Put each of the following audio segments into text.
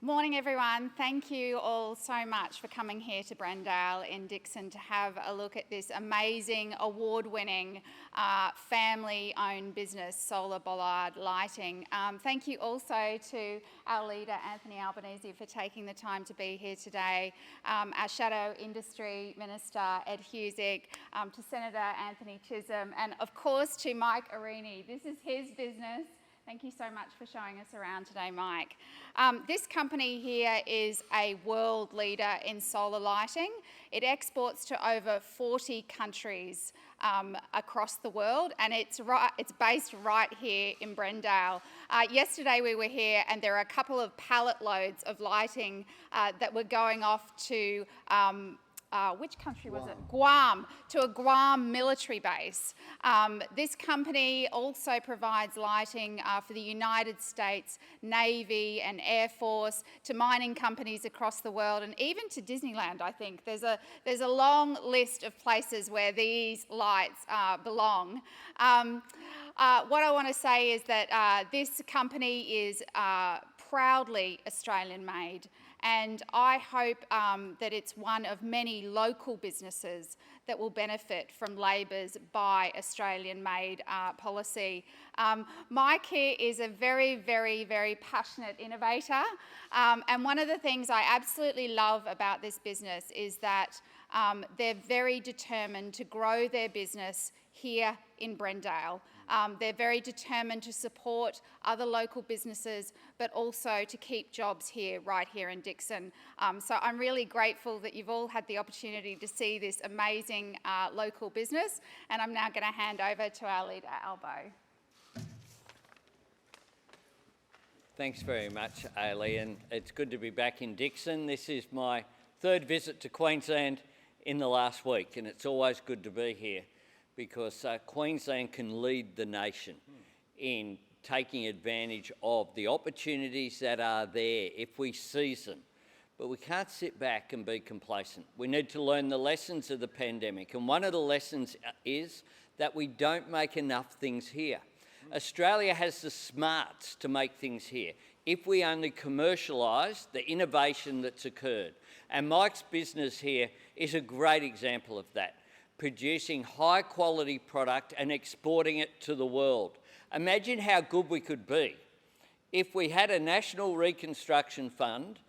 Morning everyone. Thank you all so much for coming here to Brendale in Dickson to have a look at this amazing award-winning family-owned business, Solar Bollard Lighting. Thank you also to our leader Anthony Albanese for taking the time to be here today, our Shadow Industry Minister Ed Husic, to Senator Anthony Chisholm, and of course to Mike Arini. This is his business. Thank you so much for showing us around today, Mike. This company here is a world leader in solar lighting. It exports to over 40 countries across the world, and it's based right here in Brendale. Yesterday we were here and there are a couple of pallet loads of lighting that were going off to which country was it? Guam, to a Guam military base. This company also provides lighting for the United States Navy and Air Force, to mining companies across the world, and even to Disneyland, I think. There's a long list of places where these lights belong. What I want to say is that this company is proudly Australian made, and I hope that it's one of many local businesses that will benefit from Labor's Buy Australian Made policy. Mike here is a very, very, very passionate innovator, and one of the things I absolutely love about this business is that they're very determined to grow their business here in Brendale. They're very determined to support other local businesses, but also to keep jobs here, right here in Dickson. So I'm really grateful that you've all had the opportunity to see this amazing local business, and I'm now going to hand over to our leader, Albo. Thanks very much, Ailey, and it's good to be back in Dickson. This is my third visit to Queensland in the last week, and it's always good to be here, because Queensland can lead the nation in taking advantage of the opportunities that are there if we seize them. But we can't sit back and be complacent. We need to learn the lessons of the pandemic, and one of the lessons is that we don't make enough things here. Australia has the smarts to make things here if we only commercialise the innovation that's occurred. And Mike's business here is a great example of that, producing high quality product and exporting it to the world. Imagine how good we could be if we had a national reconstruction fund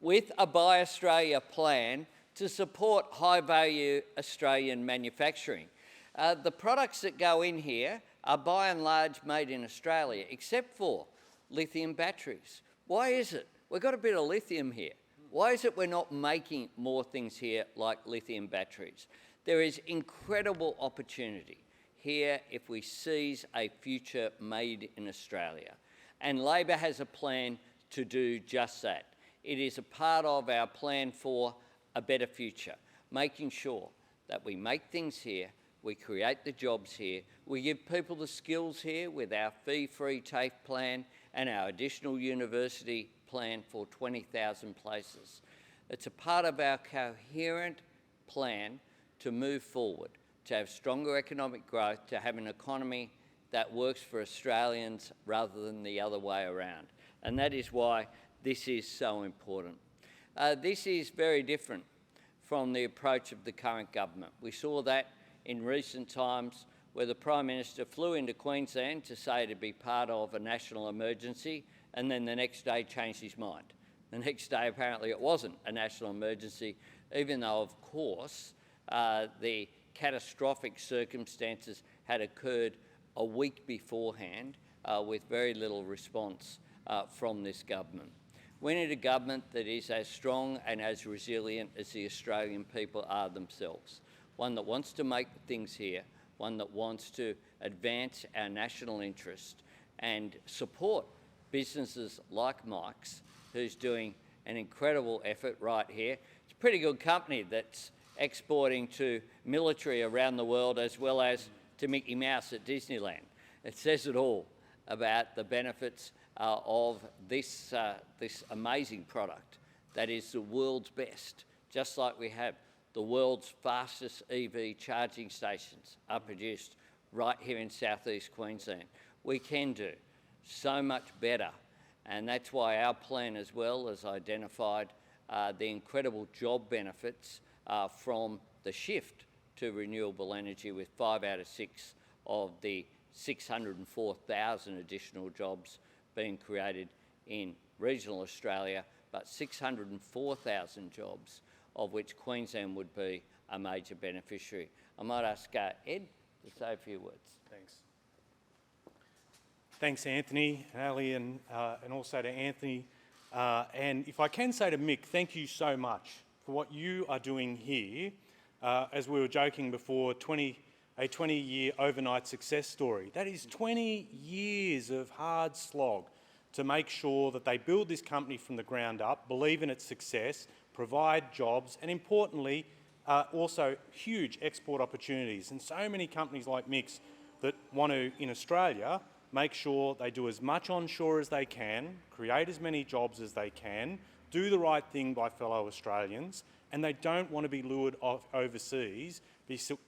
with a Buy Australia plan to support high value Australian manufacturing. The products that go in here are by and large made in Australia, except for lithium batteries. Why is it? We've got a bit of lithium here. Why is it we're not making more things here like lithium batteries? There is incredible opportunity here if we seize a future made in Australia. And Labor has a plan to do just that. It is a part of our plan for a better future, making sure that we make things here, we create the jobs here, we give people the skills here with our fee-free TAFE plan and our additional university plan for 20,000 places. It's a part of our coherent plan to move forward, to have stronger economic growth, to have an economy that works for Australians rather than the other way around. And that is why this is so important. This is very different from the approach of the current government. We saw that in recent times where the Prime Minister flew into Queensland to say to be part of a national emergency, and then the next day changed his mind. The next day apparently it wasn't a national emergency, even though of course the catastrophic circumstances had occurred a week beforehand with very little response from this government. We need a government that is as strong and as resilient as the Australian people are themselves. One that wants to make things here, one that wants to advance our national interest and support businesses like Mike's, who's doing an incredible effort right here. It's a pretty good company that's exporting to military around the world as well as to Mickey Mouse at Disneyland. It says it all about the benefits of this amazing product that is the world's best, just like we have the world's fastest EV charging stations are produced right here in southeast Queensland. We can do so much better And that's why our plan as well has identified the incredible job benefits from the shift to renewable energy, with 5 out of 6 of the 604,000 additional jobs being created in regional Australia, but 604,000 jobs of which Queensland would be a major beneficiary. I might ask Ed to say a few words. Thanks. Thanks, Anthony, Ali, and also to Anthony. And if I can say to Mick, thank you so much for what you are doing here. As we were joking before, a 20-year overnight success story. That is 20 years of hard slog to make sure that they build this company from the ground up, believe in its success, provide jobs, and importantly, also huge export opportunities. And so many companies like Mick's that want to, in Australia, make sure they do as much onshore as they can, create as many jobs as they can, do the right thing by fellow Australians, and they don't want to be lured off overseas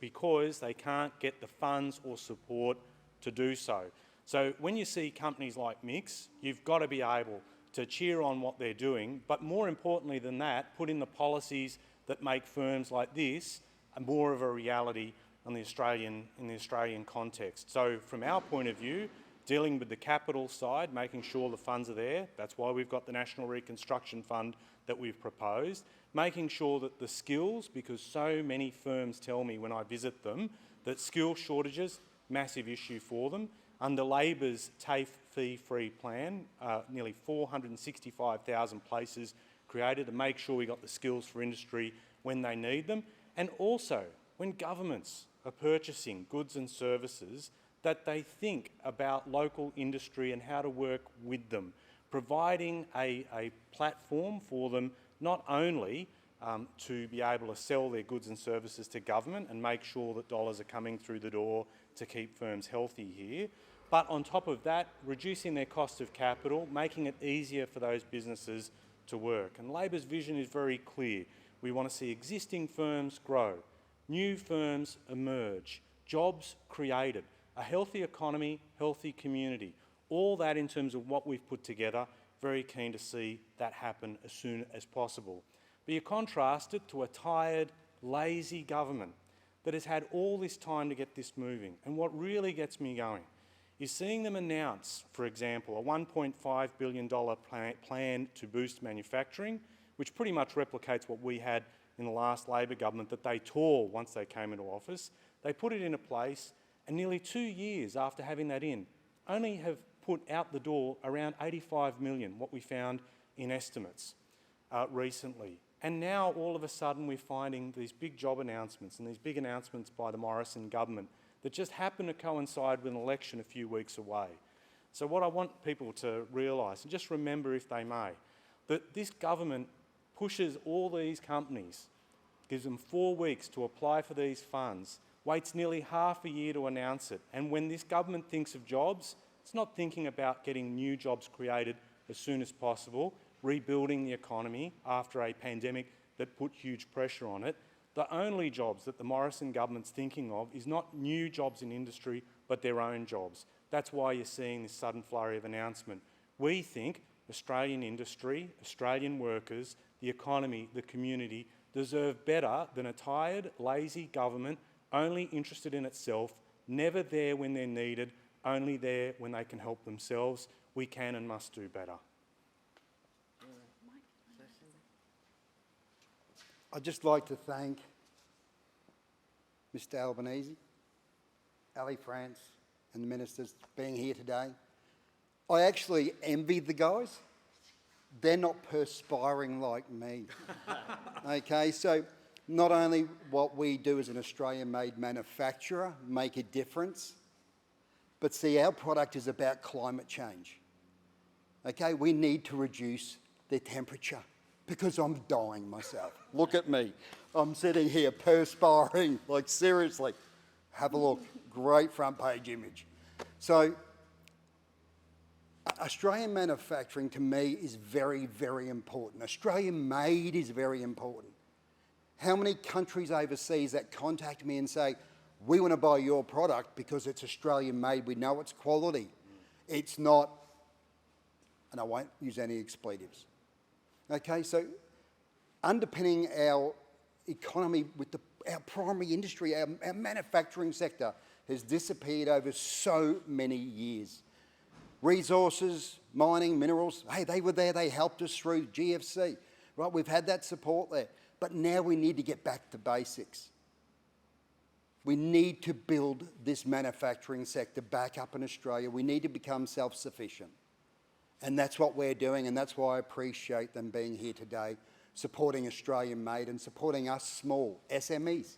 because they can't get the funds or support to do so. So when you see companies like Mick's, you've got to be able to cheer on what they're doing, but more importantly than that, put in the policies that make firms like this more of a reality in the Australian context. So from our point of view, dealing with the capital side, making sure the funds are there, that's why we've got the National Reconstruction Fund that we've proposed, making sure that the skills, because so many firms tell me when I visit them that skill shortages, massive issue for them. Under Labor's TAFE fee-free plan, nearly 465,000 places created to make sure we got the skills for industry when they need them. And also, when governments are purchasing goods and services, that they think about local industry and how to work with them, providing a platform for them not only to be able to sell their goods and services to government and make sure that dollars are coming through the door to keep firms healthy here, but on top of that, reducing their cost of capital, making it easier for those businesses to work. And Labor's vision is very clear. We want to see existing firms grow, new firms emerge, jobs created, a healthy economy, healthy community. All that in terms of what we've put together, very keen to see that happen as soon as possible. But you contrast it to a tired, lazy government that has had all this time to get this moving. And what really gets me going is seeing them announce, for example, a $1.5 billion plan to boost manufacturing, which pretty much replicates what we had in the last Labor government that they tore once they came into office. They put it into place, and nearly 2 years after having that in, only have put out the door around 85 million, what we found in estimates recently. And now all of a sudden we're finding these big job announcements and these big announcements by the Morrison government that just happen to coincide with an election a few weeks away. So what I want people to realise, and just remember if they may, that this government pushes all these companies, gives them 4 weeks to apply for these funds, waits nearly half a year to announce it. And when this government thinks of jobs, it's not thinking about getting new jobs created as soon as possible, rebuilding the economy after a pandemic that put huge pressure on it. The only jobs that the Morrison government's thinking of is not new jobs in industry, but their own jobs. That's why you're seeing this sudden flurry of announcement. We think Australian industry, Australian workers, the economy, the community deserve better than a tired, lazy government only interested in itself, never there when they're needed, only there when they can help themselves. We can and must do better. I'd just like to thank Mr Albanese, Ali France and the ministers for being here today. I actually envy the guys. They're not perspiring like me. Okay, so not only what we do as an Australian-made manufacturer make a difference, but see, our product is about climate change. Okay, we need to reduce the temperature because I'm dying myself. Look at me. I'm sitting here perspiring, like seriously. Have a look, great front page image. So Australian manufacturing to me is very, very important. Australian made is very important. How many countries overseas that contact me and say, we want to buy your product because it's Australian made, we know it's quality. It's not and I won't use any expletives. Okay, so underpinning our economy with our primary industry, our manufacturing sector, has disappeared over so many years. Resources, mining, minerals, hey, they were there, they helped us through GFC, right? We've had that support there, but now we need to get back to basics. We need to build this manufacturing sector back up in Australia. We need to become self-sufficient. And that's what we're doing, and that's why I appreciate them being here today, supporting Australian-made and supporting us small SMEs.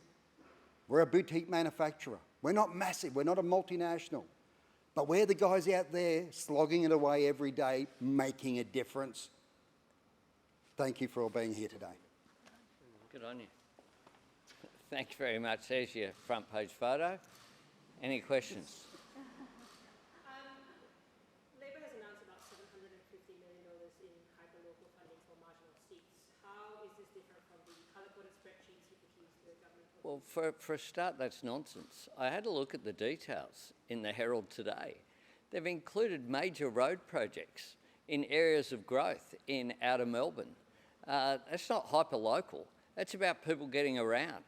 We're a boutique manufacturer. We're not massive, we're not a multinational. But we're the guys out there slogging it away every day, making a difference. Thank you for all being here today. Good on you. Thanks very much. There's your front page photo. Any questions? Labor has announced about $750 million in hyper-local funding for marginal seats. How is this different from the colour-coded spreadsheets you produce to the government? Well, for a start, that's nonsense. I had a look at the details in the Herald today. They've included major road projects in areas of growth in outer Melbourne. That's not hyper-local. That's about people getting around.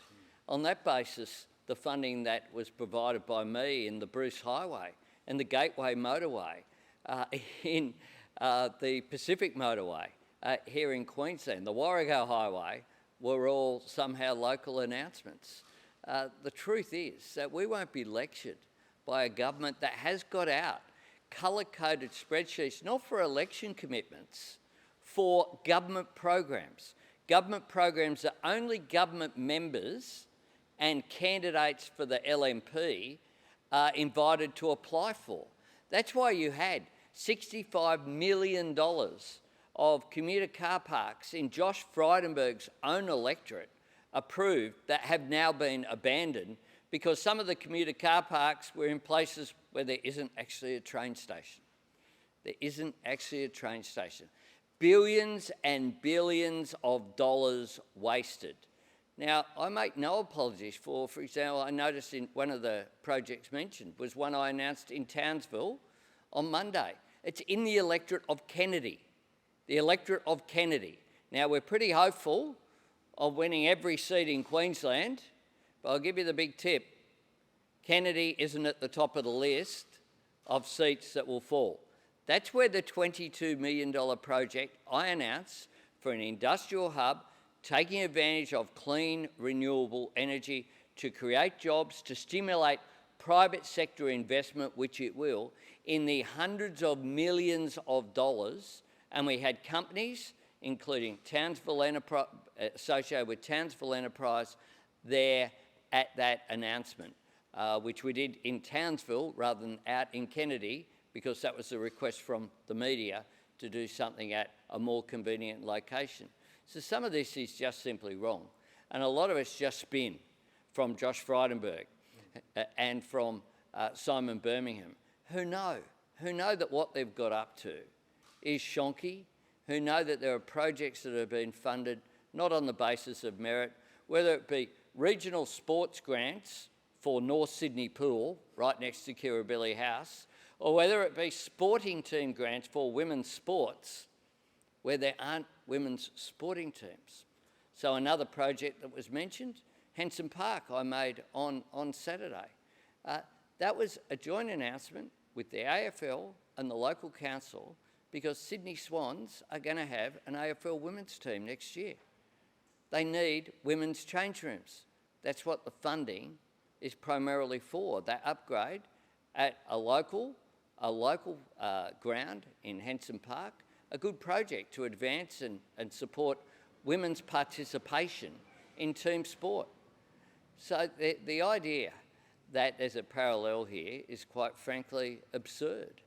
On that basis, the funding that was provided by me in the Bruce Highway and the Gateway Motorway, in the Pacific Motorway here in Queensland, the Warrego Highway, were all somehow local announcements. The truth is that we won't be lectured by a government that has got out colour-coded spreadsheets, not for election commitments, for government programs. Government programs that only government members and candidates for the LNP are invited to apply for. That's why you had $65 million of commuter car parks in Josh Frydenberg's own electorate approved that have now been abandoned because some of the commuter car parks were in places where there isn't actually a train station. There isn't actually a train station. Billions and billions of dollars wasted. Now, I make no apologies for example, I noticed in one of the projects mentioned was one I announced in Townsville on Monday. It's in the electorate of Kennedy. The electorate of Kennedy. Now, we're pretty hopeful of winning every seat in Queensland, but I'll give you the big tip. Kennedy isn't at the top of the list of seats that will fall. That's where the $22 million project I announced for an industrial hub taking advantage of clean, renewable energy to create jobs, to stimulate private sector investment, which it will, in the hundreds of millions of dollars. And we had companies, including Townsville Enterprise, associated with Townsville Enterprise, there at that announcement, which we did in Townsville rather than out in Kennedy, because that was a request from the media to do something at a more convenient location. So some of this is just simply wrong. And a lot of it's just spin from Josh Frydenberg and from Simon Birmingham, who know that what they've got up to is shonky, who know that there are projects that have been funded not on the basis of merit, whether it be regional sports grants for North Sydney Pool, right next to Kirribilli House, or whether it be sporting team grants for women's sports, where there aren't women's sporting teams. So another project that was mentioned, Henson Park, I made on Saturday. That was a joint announcement with the AFL and the local council because Sydney Swans are going to have an AFL women's team next year. They need women's change rooms. That's what the funding is primarily for, that upgrade at a local ground in Henson Park, a good project to advance and support women's participation in team sport. So the idea that there's a parallel here is quite frankly absurd.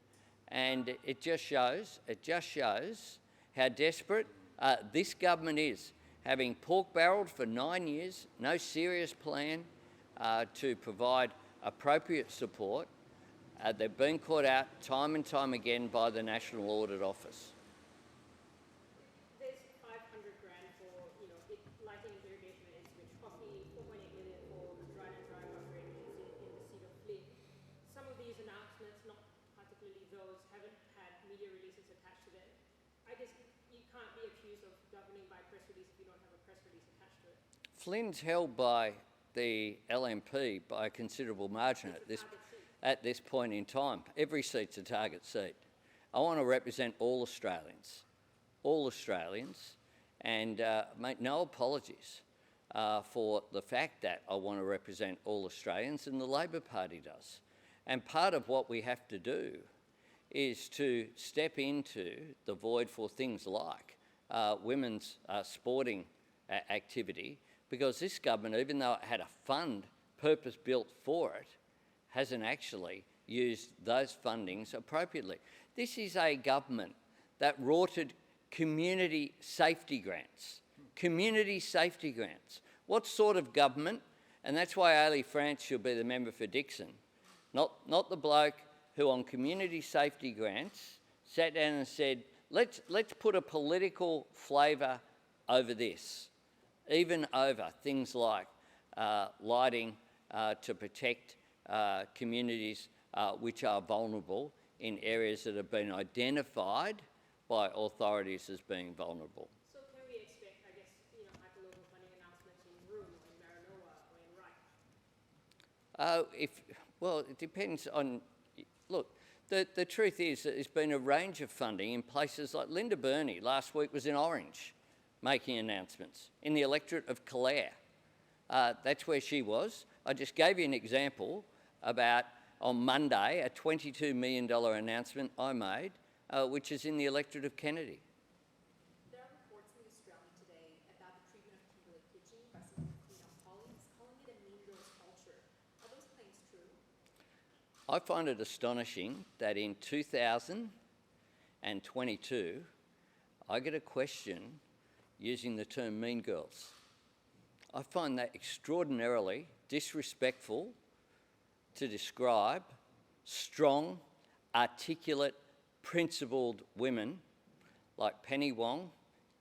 And it just shows how desperate this government is, having pork-barreled for 9 years, no serious plan to provide appropriate support. They've been caught out time and time again by the National Audit Office. There's $500 grand for, lighting and irrigation at Ipswich, coffee, $4.8 million for dry and dry buffer areas in the seat of Flint. Some of these announcements, not particularly those, haven't had media releases attached to them. can't be accused of governing by press release if you don't have a press release attached to it. Flynn's held by the LNP by a considerable margin at this point in time. Every seat's a target seat. I want to represent all Australians, and make no apologies for the fact that I want to represent all Australians, and the Labor Party does. And part of what we have to do is to step into the void for things like women's sporting activity, because this government, even though it had a fund purpose-built for it, hasn't actually used those fundings appropriately. This is a government that rorted community safety grants. Community safety grants. What sort of government? And that's why Ailey France should be the member for Dixon. Not the bloke who on community safety grants sat down and said, let's put a political flavour over this, even over things like lighting to protect communities which are vulnerable in areas that have been identified by authorities as being vulnerable. So can we expect, I guess, hyperlocal funding announcements in Broome or in Maranoa or in Wright? Well, it depends on, look, the truth is that there's been a range of funding in places like Linda Burney last week was in Orange making announcements, in the electorate of Clare. That's where she was. I just gave you an example about, on Monday, a $22 million announcement I made, which is in the electorate of Kennedy. There are reports in the Australian today about the treatment of Kimberley Kitchen by some female colleagues, calling it a mean girls culture. Are those claims true? I find it astonishing that in 2022, I get a question using the term mean girls. I find that extraordinarily disrespectful to describe strong, articulate, principled women like Penny Wong,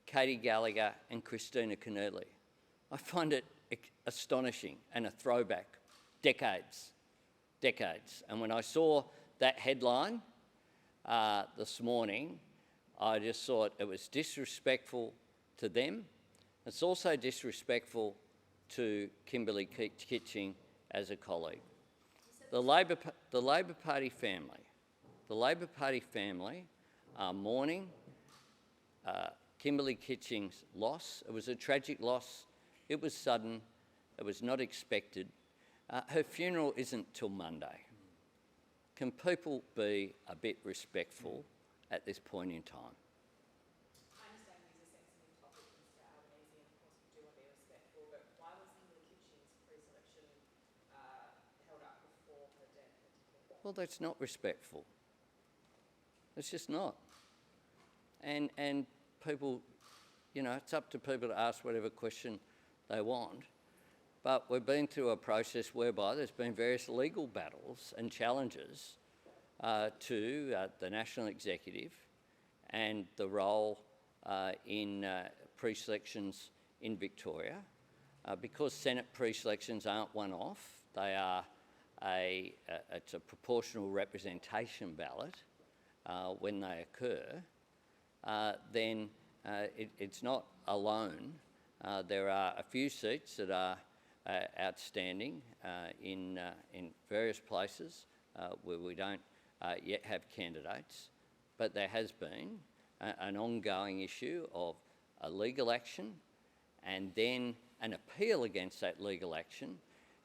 Katie Gallagher and Christina Keneally. I find it astonishing and a throwback, decades. And when I saw that headline this morning, I just thought it was disrespectful to them. It's also disrespectful to Kimberley Kitching as a colleague. The Labor Party family are mourning Kimberley Kitching's loss. It was a tragic loss. It was sudden. It was not expected. Her funeral isn't till Monday. Can people be a bit respectful at this point in time? I understand these are sensitive topics, Mr. Albanese, and of course we do want to be respectful, but why was Kimberley Kitching's pre-selection held up before her death? Well, that's not respectful. It's just not. And people, it's up to people to ask whatever question they want. But we've been through a process whereby there's been various legal battles and challenges to the National Executive and the role in pre-selections in Victoria. Because Senate pre-selections aren't one-off, they are it's a proportional representation ballot when they occur, then it's not alone. There are a few seats that are outstanding in various places where we don't yet have candidates, but there has been an ongoing issue of a legal action and then an appeal against that legal action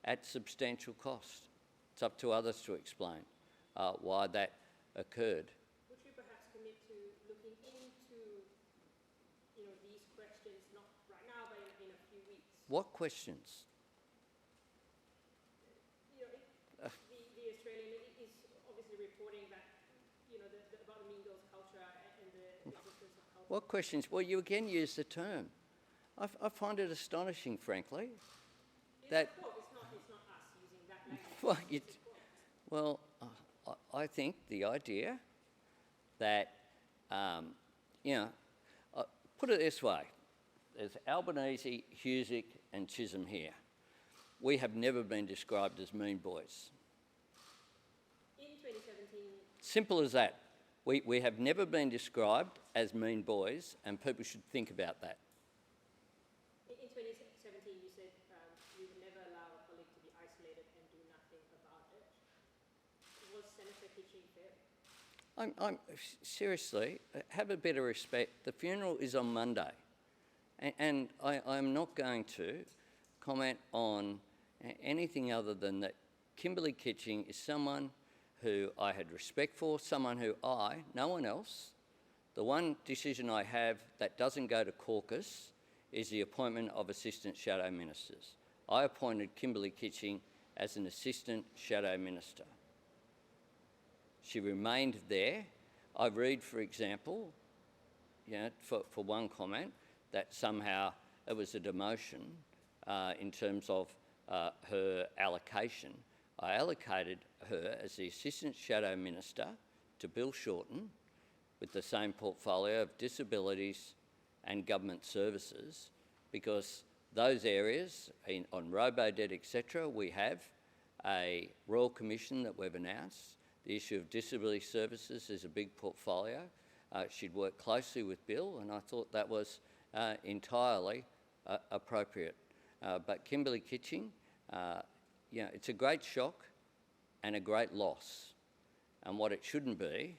at substantial cost. It's up to others to explain why that occurred. Would you perhaps commit to looking into, these questions, not right now, but in a few weeks? What questions? The Australian is obviously reporting that, about the mean girls culture and the existence of culture. What questions? Well, you again use the term. I find it astonishing, frankly, that... It's not us using that language. I think the idea that, put it this way, there's Albanese, Husic and Chisholm here. We have never been described as mean boys. In 2017... Simple as that. We have never been described as mean boys, and people should think about that. In 2017, you said you would never allow a colleague to be isolated and do nothing about it. Was Senator Kitching fair? Seriously, have a bit of respect. The funeral is on Monday, and I'm not going to comment on anything other than that Kimberley Kitching is someone who I had respect for, someone who no one else, the one decision I have that doesn't go to caucus is the appointment of Assistant Shadow Ministers. I appointed Kimberley Kitching as an Assistant Shadow Minister. She remained there. I read, for example, for one comment, that somehow it was a demotion in terms of her allocation. I allocated her as the Assistant Shadow Minister to Bill Shorten with the same portfolio of disabilities and government services, because those areas, on robo-debt, etc., we have a Royal Commission that we've announced. The issue of disability services is a big portfolio. She'd worked closely with Bill, and I thought that was entirely appropriate. But Kimberley Kitching, it's a great shock and a great loss. And what it shouldn't be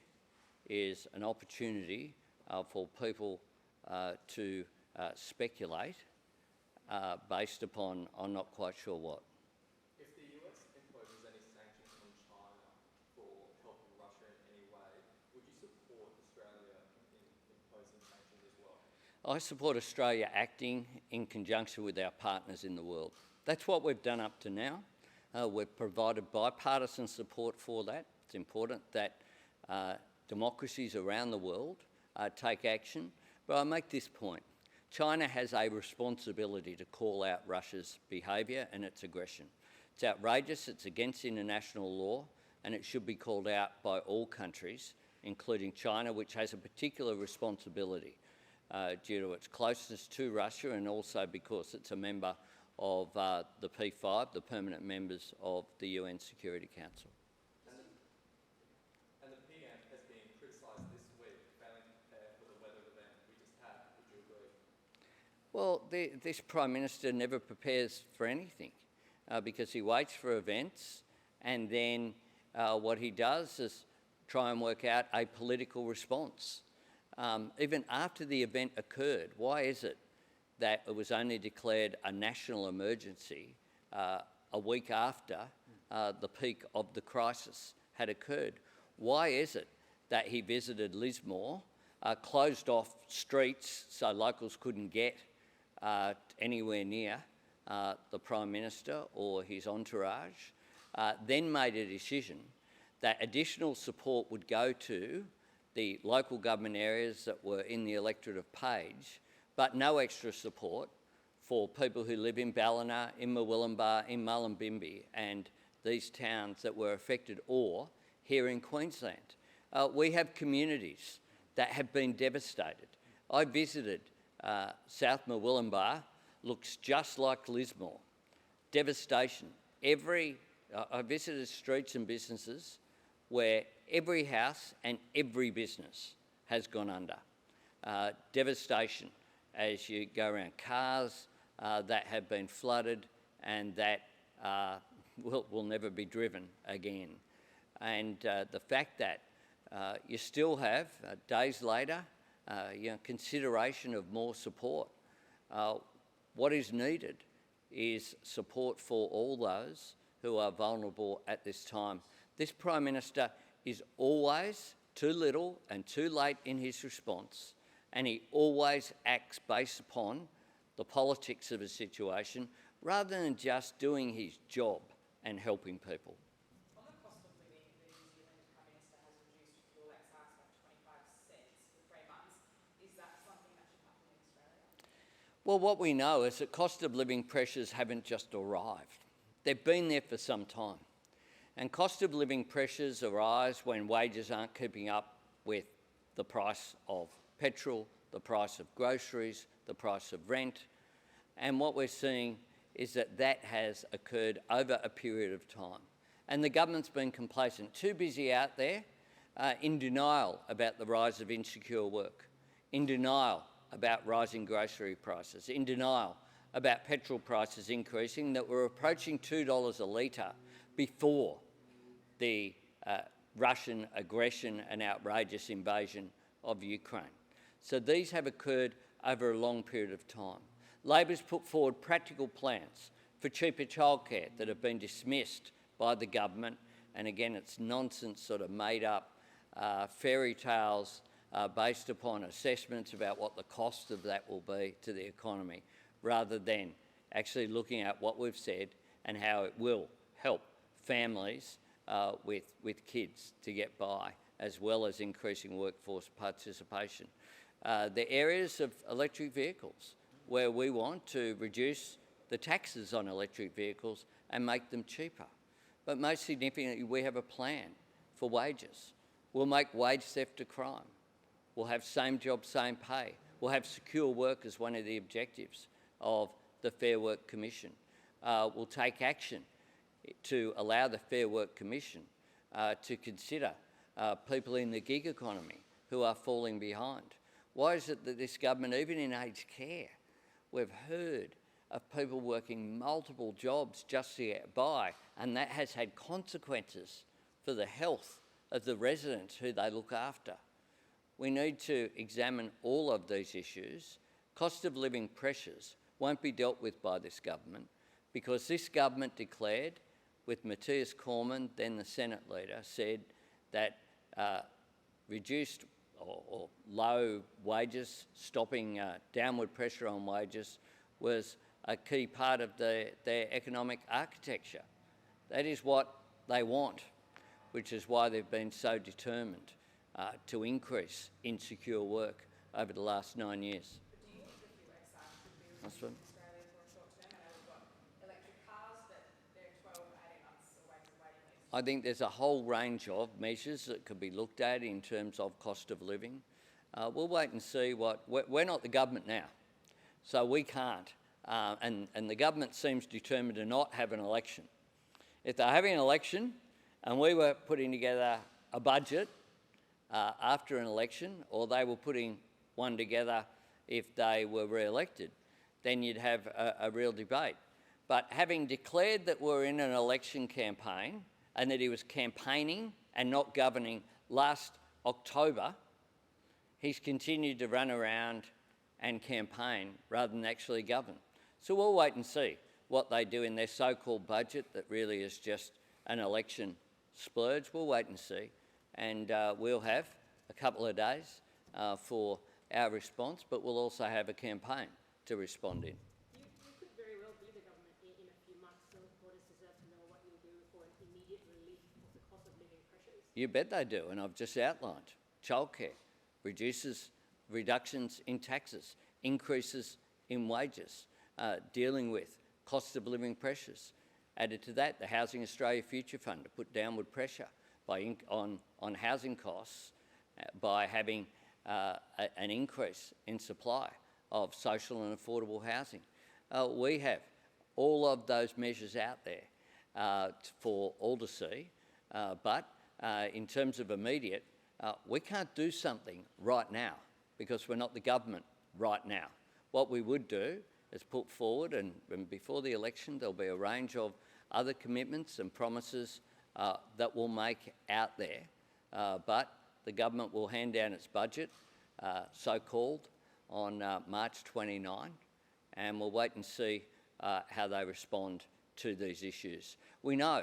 is an opportunity for people to speculate based upon I'm not quite sure what. If the US imposes any sanctions on China for helping Russia in any way, would you support Australia in imposing sanctions as well? I support Australia acting in conjunction with our partners in the world. That's what we've done up to now. We've provided bipartisan support for that. It's important that democracies around the world take action. But I make this point. China has a responsibility to call out Russia's behaviour and its aggression. It's outrageous, it's against international law, and it should be called out by all countries, including China, which has a particular responsibility due to its closeness to Russia, and also because it's a member of the P5, the permanent members of the UN Security Council. And the PM has been criticised this week, failing to prepare for the weather event we just had. Would you agree? Well, this Prime Minister never prepares for anything because he waits for events, and then what he does is try and work out a political response. Even after the event occurred, why is it that it was only declared a national emergency a week after the peak of the crisis had occurred? Why is it that he visited Lismore, closed off streets so locals couldn't get anywhere near the Prime Minister or his entourage, then made a decision that additional support would go to the local government areas that were in the electorate of Page, but no extra support for people who live in Ballina, in Murwillumbah, in Mullumbimby, and these towns that were affected, or here in Queensland. We have communities that have been devastated. I visited South Murwillumbah, looks just like Lismore. Devastation. I visited streets and businesses where every house and every business has gone under. Devastation as you go around, cars that have been flooded and that will never be driven again. And the fact that you still have, days later, consideration of more support. What is needed is support for all those who are vulnerable at this time. This Prime Minister is always too little and too late in his response, and he always acts based upon the politics of a situation rather than just doing his job and helping people. On the cost of living, the New Zealand Prime Minister has reduced fuel excise by 25 cents for 3 months. Is that something that should happen in Australia? Well, what we know is that cost of living pressures haven't just arrived. They've been there for some time. And cost of living pressures arise when wages aren't keeping up with the price of petrol, the price of groceries, the price of rent. And what we're seeing is that that has occurred over a period of time. And the government's been complacent, too busy out there in denial about the rise of insecure work. in denial about rising grocery prices, in denial about petrol prices increasing that were approaching $2 a litre before the Russian aggression and outrageous invasion of Ukraine. So these have occurred over a long period of time. Labor's put forward practical plans for cheaper childcare that have been dismissed by the government, and again it's nonsense, sort of made up fairy tales based upon assessments about what the cost of that will be to the economy, rather than actually looking at what we've said and how it will help families with kids to get by, as well as increasing workforce participation. The areas of electric vehicles where we want to reduce the taxes on electric vehicles and make them cheaper. But most significantly, we have a plan for wages. We'll make wage theft a crime. We'll have same job, same pay. We'll have secure work as one of the objectives of the Fair Work Commission. We'll take action to allow the Fair Work Commission to consider people in the gig economy who are falling behind. Why is it that this government, even in aged care, we've heard of people working multiple jobs just to get by, and that has had consequences for the health of the residents who they look after? We need to examine all of these issues. Cost of living pressures won't be dealt with by this government, because this government declared, with Matthias Cormann, then the Senate leader, said that reduced or low wages, stopping downward pressure on wages, was a key part of their economic architecture. That is what they want, which is why they've been so determined to increase insecure work over the last 9 years. But do you think the fuel excise should be That's removed right. in Australia for a short term? I know we've got electric cars, but they're 12 to 18 months away from waiting lists. I think there's a whole range of measures that could be looked at in terms of cost of living. We'll wait and see what... We're not the government now, so we can't. And the government seems determined to not have an election. If they're having an election and we were putting together a budget after an election, or they were putting one together if they were re-elected, then you'd have a real debate. But having declared that we're in an election campaign and that he was campaigning and not governing last October, he's continued to run around and campaign rather than actually govern. So we'll wait and see what they do in their so-called budget that really is just an election splurge. We'll wait and see. And we'll have a couple of days for our response, but we'll also have a campaign to respond in. You could very well be the government in a few months, so voters deserve to know what you'll do for an immediate relief of the cost of living pressures. You bet they do, and I've just outlined. Childcare, reductions in taxes, increases in wages, dealing with cost of living pressures. Added to that, the Housing Australia Future Fund to put downward pressure on housing costs by having an increase in supply of social and affordable housing. We have all of those measures out there for all to see, but in terms of immediate, we can't do something right now because we're not the government right now. What we would do is put forward, and before the election there'll be a range of other commitments and promises that we'll make out there, but the government will hand down its budget, so-called, on March 29, and we'll wait and see how they respond to these issues. We know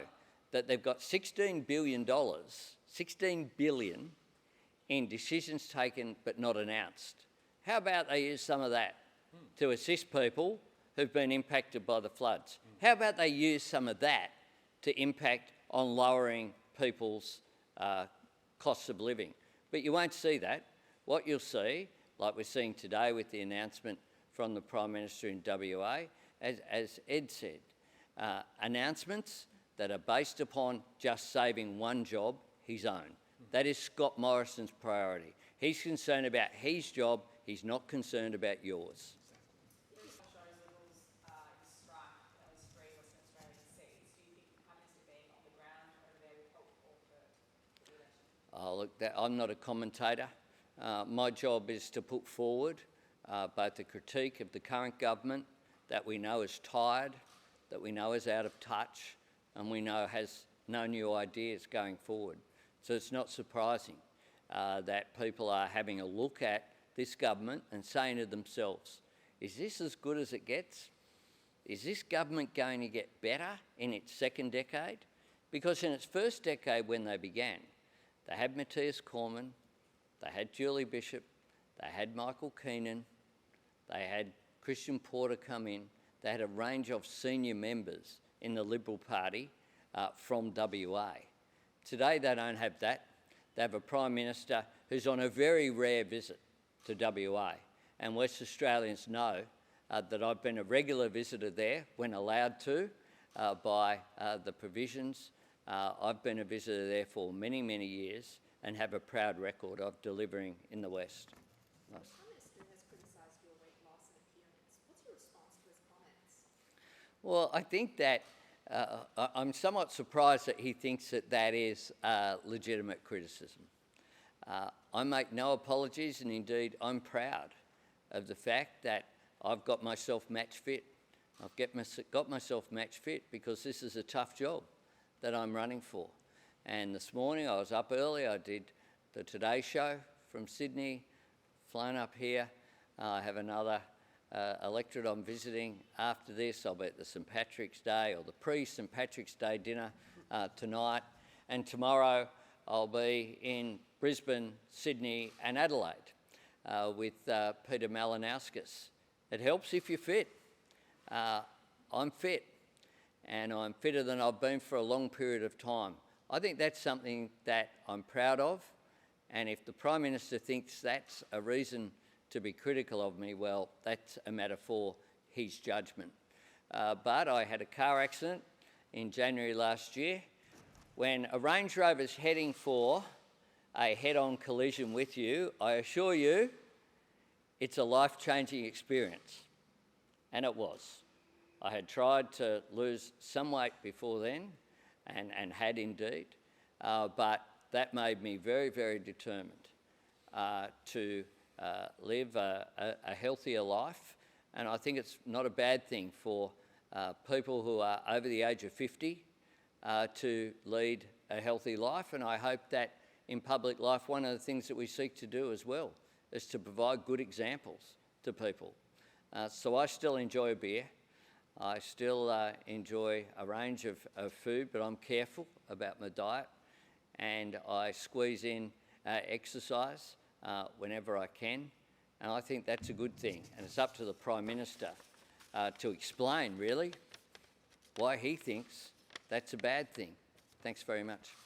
that they've got $16 billion, $16 billion in decisions taken but not announced. How about they use some of that to assist people who've been impacted by the floods? How about they use some of that to impact on lowering people's costs of living? But you won't see that. What you'll see, like we're seeing today with the announcement from the Prime Minister in WA, as Ed said, announcements that are based upon just saving one job, his own. That is Scott Morrison's priority. He's concerned about his job, he's not concerned about yours. Shows Liberals strike at least 3 Western Australian seats. Do you think the Prime Minister being on the ground over there will help or hurt the election? Oh, look, I'm not a commentator My job is to put forward both the critique of the current government that we know is tired, that we know is out of touch, and we know has no new ideas going forward. So it's not surprising that people are having a look at this government and saying to themselves, is this as good as it gets? Is this government going to get better in its second decade? Because in its first decade when they began, they had Matthias Cormann, they had Julie Bishop, they had Michael Keenan, they had Christian Porter come in, they had a range of senior members in the Liberal Party from WA. Today they don't have that. They have a Prime Minister who's on a very rare visit to WA, and West Australians know that I've been a regular visitor there when allowed to by the provisions. I've been a visitor there for many, many years and have a proud record of delivering in the West. Nice. The Prime Minister has criticised your weight loss and appearance. What's your response to his comments? Well, I think that I'm somewhat surprised that he thinks that that is legitimate criticism. I make no apologies, and indeed I'm proud of the fact that I've got myself match fit. I've got myself match fit because this is a tough job that I'm running for. And this morning I was up early, I did the Today Show from Sydney, flown up here. I have another electorate I'm visiting after this. I'll be at the St Patrick's Day or the pre-St Patrick's Day dinner tonight. And tomorrow I'll be in Brisbane, Sydney and Adelaide with Peter Malinauskas. It helps if you're fit. I'm fit, and I'm fitter than I've been for a long period of time. I think that's something that I'm proud of, and if the Prime Minister thinks that's a reason to be critical of me, well, that's a matter for his judgment. But I had a car accident in January last year when a Range Rover's heading for a head-on collision with you. I assure you, it's a life-changing experience, and it was. I had tried to lose some weight before then, and had indeed, but that made me very, very determined to live a healthier life, and I think it's not a bad thing for people who are over the age of 50 to lead a healthy life, and I hope that in public life one of the things that we seek to do as well is to provide good examples to people. So I still enjoy a beer. I still enjoy a range of food, but I'm careful about my diet, and I squeeze in exercise whenever I can, and I think that's a good thing. And it's up to the Prime Minister to explain, really, why he thinks that's a bad thing. Thanks very much.